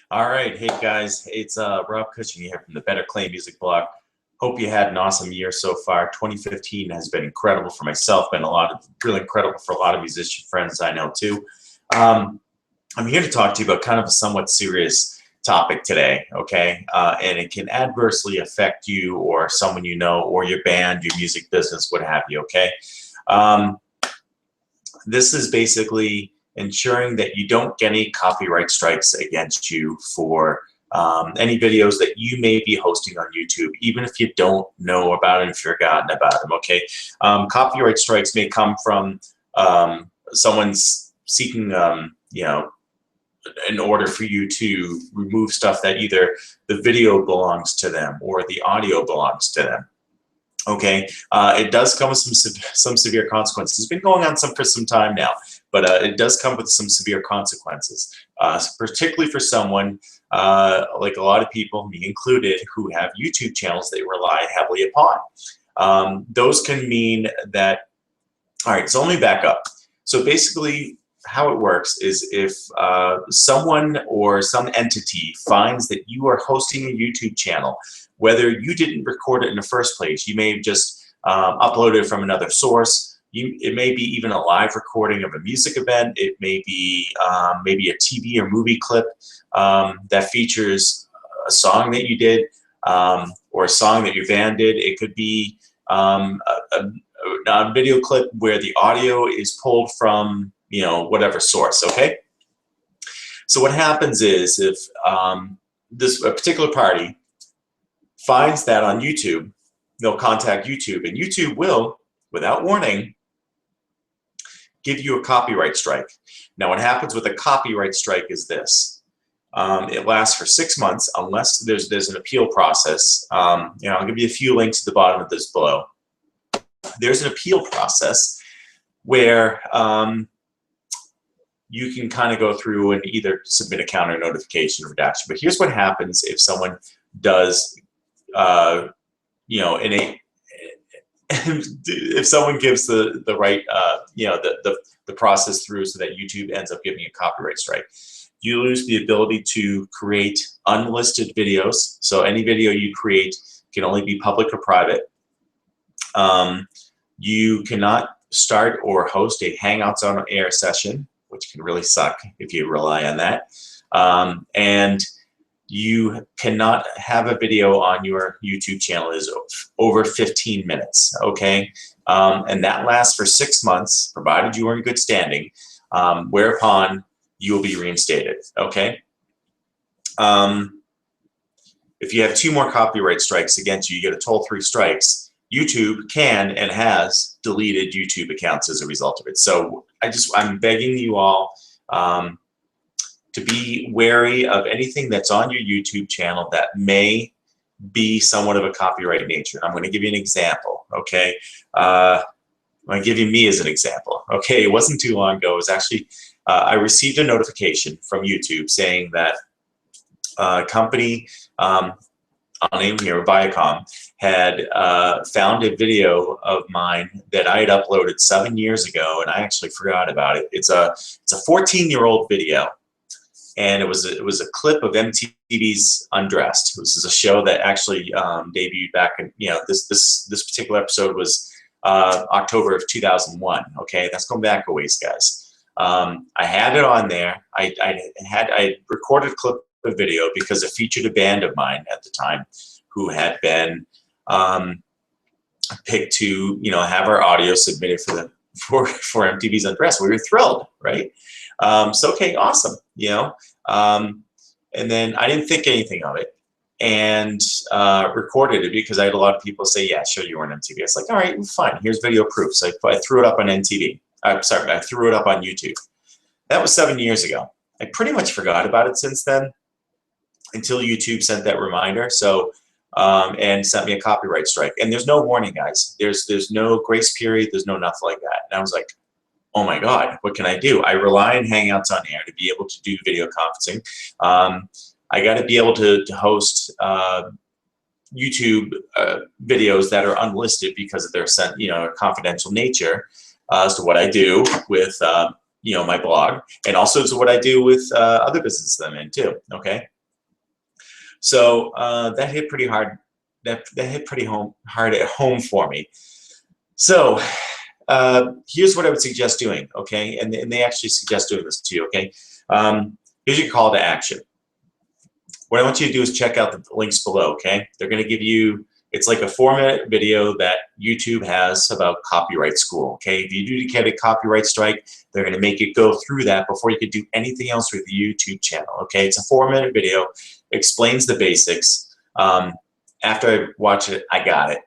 All right, hey guys, it's Rob Cushing here from the Better Clay Music Blog. Hope you had an awesome year so far. 2015 has been incredible for myself, been really incredible for a lot of musician friends I know too. I'm here to talk to you about kind of a somewhat serious topic today, okay? And it can adversely affect you or someone you know or your band, your music business, what have you, okay? Um, this is basically ensuring that you don't get any copyright strikes against you for any videos that you may be hosting on YouTube, even if you don't know about it, if you've forgotten about them, okay? Copyright strikes may come from someone's seeking, in order for you to remove stuff that either the video belongs to them or the audio belongs to them. Okay, it does come with some severe consequences. It's been going on for some time now, but it does come with some severe consequences, particularly for someone like a lot of people, me included, who have YouTube channels they rely heavily upon. Those can mean that, all right, so let me back up. So basically, how it works is if someone or some entity finds that you are hosting a YouTube channel, whether you didn't record it in the first place, you may have just uploaded it from another source. It may be even a live recording of a music event. It may be maybe a TV or movie clip that features a song that you did or a song that your band did. It could be a video clip where the audio is pulled from whatever source, okay? So what happens is if a particular party finds that on YouTube, they'll contact YouTube, and YouTube will, without warning, give you a copyright strike. Now what happens with a copyright strike is this. It lasts for 6 months unless there's an appeal process. I'll give you a few links at the bottom of this below. There's an appeal process where you can kind of go through and either submit a counter notification or redaction. But here's what happens if someone does, if someone gives the right, the process through so that YouTube ends up giving a copyright strike. You lose the ability to create unlisted videos. So any video you create can only be public or private. You cannot start or host a Hangouts on Air session, which can really suck if you rely on that. And you cannot have a video on your YouTube channel is over 15 minutes, okay? And that lasts for 6 months, provided you are in good standing, whereupon you will be reinstated, okay? If you have 2 more copyright strikes against you, you get a total 3 strikes. YouTube can and has deleted YouTube accounts as a result of it. So I'm begging you all to be wary of anything that's on your YouTube channel that may be somewhat of a copyright nature. I'm going to give you an example, okay? I'm going to give you me as an example, okay? It wasn't too long ago. It was actually, I received a notification from YouTube saying that a company, I'll name here, Viacom, had found a video of mine that I had uploaded 7 years ago, and I actually forgot about it. It's a 14-year-old video, and it was a clip of MTV's Undressed. This is a show that actually debuted back in, this particular episode was October of 2001. Okay, that's going back a ways, guys. I had it on there. I recorded a clip of video because it featured a band of mine at the time who had been picked to have our audio submitted for MTV's Undressed. We were thrilled, right? So okay, awesome, and then I didn't think anything of it and recorded it because I had a lot of people say, yeah, sure, you were on MTV. It's like, all right, fine, here's video proof. So I threw it up on MTV. I'm sorry, I threw it up on YouTube. That was 7 years ago. I pretty much forgot about it since then, until YouTube sent that reminder. So and sent me a copyright strike. And there's no warning, guys. There's no grace period. There's no nothing like that. And I was like, oh my God, what can I do? I rely on Hangouts on Air to be able to do video conferencing. I got to be able to host YouTube videos that are unlisted because of their confidential nature as to what I do with my blog, and also to what I do with other businesses I'm in too. Okay, so that hit pretty hard. That hit pretty hard at home for me. So here's what I would suggest doing. Okay, and they actually suggest doing this to you. Okay, here's your call to action. What I want you to do is check out the links below. Okay, they're going to give you. It's like a 4-minute video that YouTube has about copyright school. Okay, if you do get a copyright strike, they're going to make it go through that before you can do anything else with the YouTube channel. Okay, it's a 4-minute video, explains the basics. After I watch it, I got it.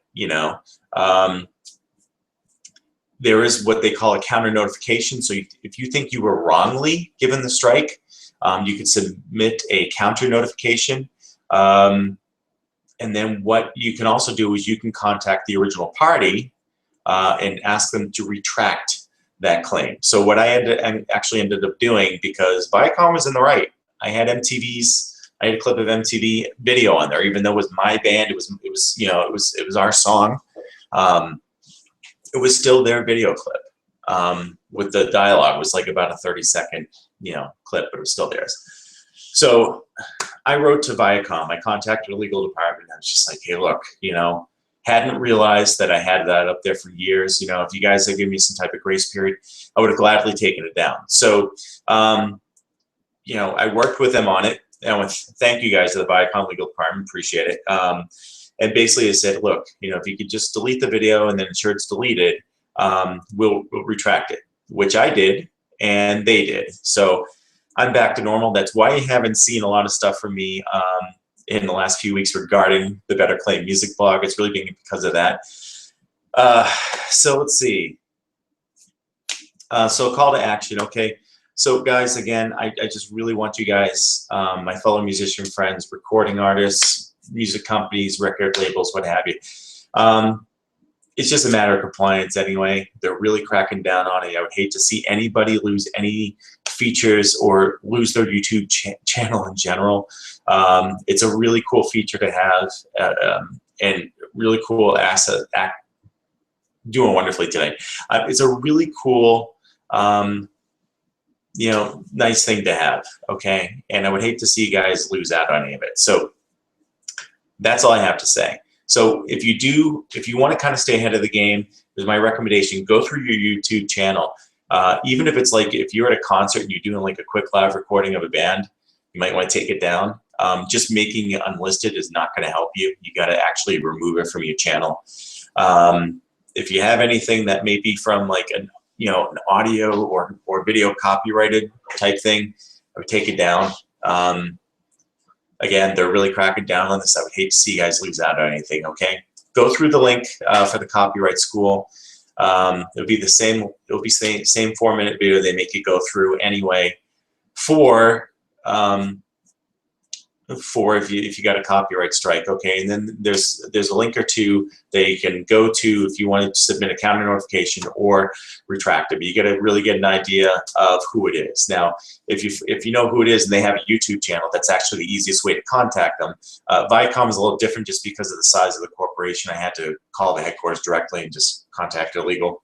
There is what they call a counter notification. So if you think you were wrongly given the strike, you can submit a counter notification. And then what you can also do is you can contact the original party and ask them to retract that claim. So what I actually ended up doing, because Viacom was in the right, I had a clip of MTV video on there, even though it was my band, it was our song. It was still their video clip with the dialogue. It was like about a 30-second clip, but it was still theirs. So I wrote to Viacom. I contacted the legal department. I was just like, hey, look, hadn't realized that I had that up there for years. If you guys had given me some type of grace period, I would have gladly taken it down. So, I worked with them on it. And I want to thank you guys to the Viacom legal department. Appreciate it. And basically I said, look, if you could just delete the video and then ensure it's deleted, we'll retract it, which I did and they did. So I'm back to normal. That's why you haven't seen a lot of stuff from me in the last few weeks regarding the Better Claim Music blog. It's really been because of that. So let's see. So call to action. Okay. So guys, again, I just really want you guys, my fellow musician friends, recording artists, music companies, record labels, what have you. It's just a matter of compliance anyway. They're really cracking down on it. I would hate to see anybody lose any features or lose their YouTube channel in general. It's a really cool feature to have and really cool asset. Doing wonderfully today. It's a really cool, nice thing to have. Okay, and I would hate to see you guys lose out on any of it. So that's all I have to say. So if you want to kind of stay ahead of the game, there's my recommendation. Go through your YouTube channel. Even if it's like if you're at a concert and you're doing like a quick live recording of a band, you might want to take it down. Just making it unlisted is not going to help you. You got to actually remove it from your channel. If you have anything that may be from like an audio or video copyrighted type thing, I would take it down. Again, they're really cracking down on this. I would hate to see you guys lose out on anything. Okay, go through the link for the copyright school. It'll be the same. It'll be same 4-minute video. They make you go through anyway for if you got a copyright strike. Okay, and then there's a link or two that you can go to if you want to submit a counter notification or retract it. But you got to really get an idea of who it is. Now, if you know who it is and they have a YouTube channel, that's actually the easiest way to contact them. Viacom is a little different just because of the size of the corporation. I had to call the headquarters directly and just contact their legal.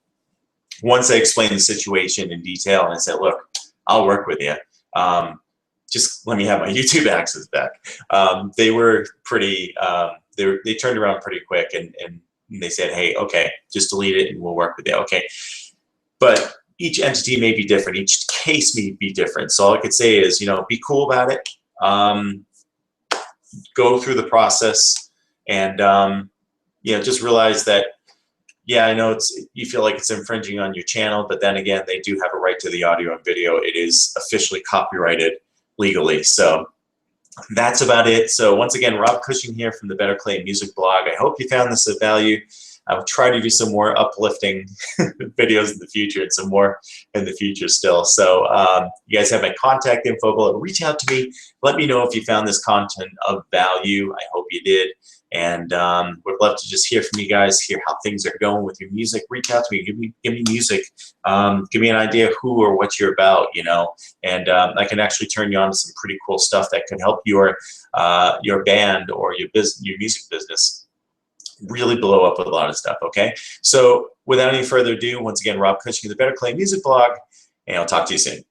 Once I explained the situation in detail and I said, look, I'll work with you. Just let me have my YouTube access back. They were pretty, they turned around pretty quick and they said, hey, okay, just delete it and we'll work with you. Okay. But each entity may be different. Each case may be different. So all I could say is, be cool about it. Go through the process and, just realize that, yeah, I know you feel like it's infringing on your channel, but then again, they do have a right to the audio and video. It is officially copyrighted legally. So that's about it. So once again, Rob Cushing here from the Better Claim Music blog. I hope you found this of value. I'll try to do some more uplifting videos in the future and some more in the future still. So you guys have my contact info below. Reach out to me. Let me know if you found this content of value. I hope you did. And would love to just hear from you guys, hear how things are going with your music. Reach out to me, give me music, give me an idea of who or what you're about, and I can actually turn you on to some pretty cool stuff that could help your band or your music business really blow up with a lot of stuff. Okay, so without any further ado, once again, Rob Cushing, the Better Claim Music blog, and I'll talk to you soon.